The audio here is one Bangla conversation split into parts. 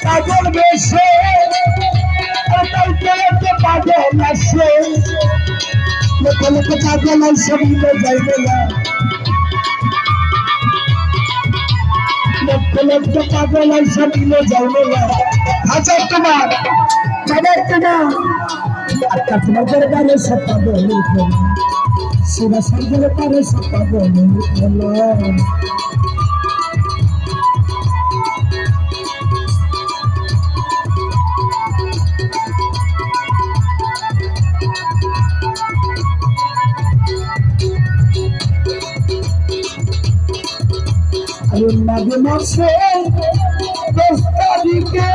পাগল বেশে পাগল আসে লোকে লোকে পাগল আসে মিলে যাইবে না লোকে লোকে পাগল আসে মিলে যাইবে না আচ্ছা তোমার আচ্ছা তোমার দরবারে সব পাগল শিবা সর্বের পারে সব পাগল মাঝে মাসে 10 তারিখে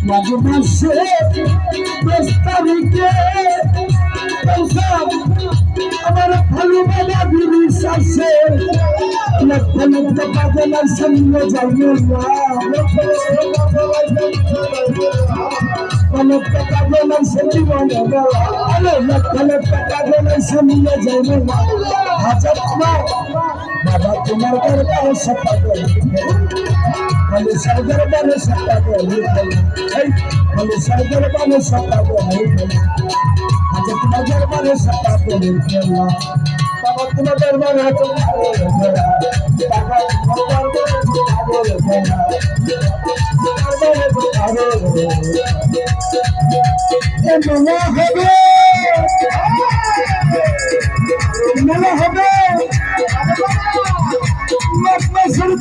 মাঝে মাসে 10 তারিখে আমার ভালোবাসা বিরিশ আছে লক্ষ লক্ষ পাগলার সঙ্গে যাইবে না লক্ষ পাগলার সঙ্গে লক্ষ লক্ষ পাগলার সঙ্গে যাইবে না আচ্ছা বাবা তোমার দরবারে সব পাগল বলে সব দরবারে সব পাগল বলে সব দরবারে সব পাগল আচ্ছা তোমার দরবারে সব পাগল বাবা তোমার দরবারে মেলা হবে মকবসুর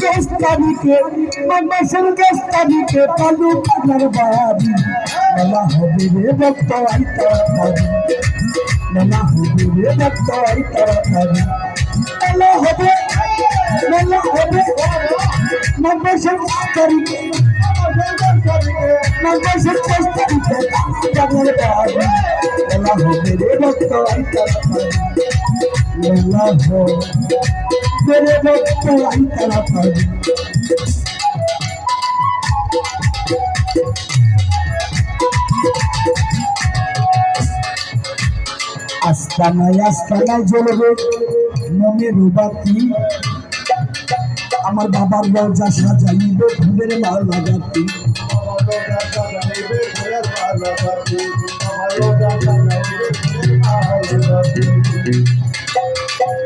তারিখে পালু পাগলার বাড়ি মেলা হবে রে ভক্ত আই তাড়াতাড়ি মেলা হবে রে ভক্ত আই তাড়াতাড়ি মেলা হবে মকবসুর তারিখে পাগলার বাড়ি মেলা হবে রে ভক্ত আই তাড়াতাড়ি মেলা হবে রে ভক্ত আই তাড়াতাড়ি আস্তানায় জ্বলবে মনের বাতি আমার বাবার রওজা সাজাইবে ফুলের মালা লাগাতি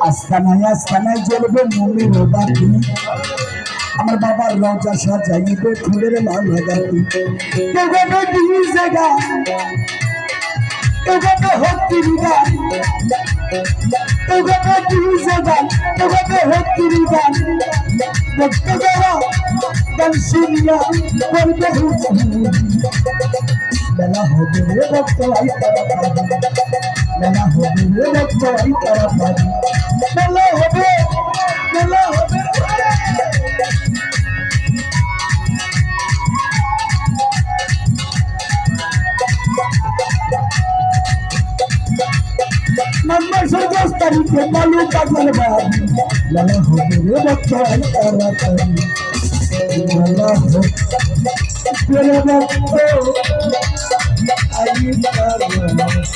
আস্তানায় জ্বলবে মনের বাতি আমার বাবার রওজা সাজাইবে ফুলের মালা লাগাতি জায়গা এভাবে হত্তির গান এভাবে ডিজে গান এভাবে হত্তির গান দেখতে যারা গান শুনিয়া করবে মেলা হবে রে ভক্ত আই তাড়াতাড়ি মেলা হবে রে ভক্ত আই তাড়াতাড়ি মেলা হবে মকবসুর 10 তারিখে পালু পাগলার বাড়ি মেলা হবে রে ভক্ত আই তাড়াতাড়ি মেলা হবে রে ভক্ত আই তাড়াতাড়ি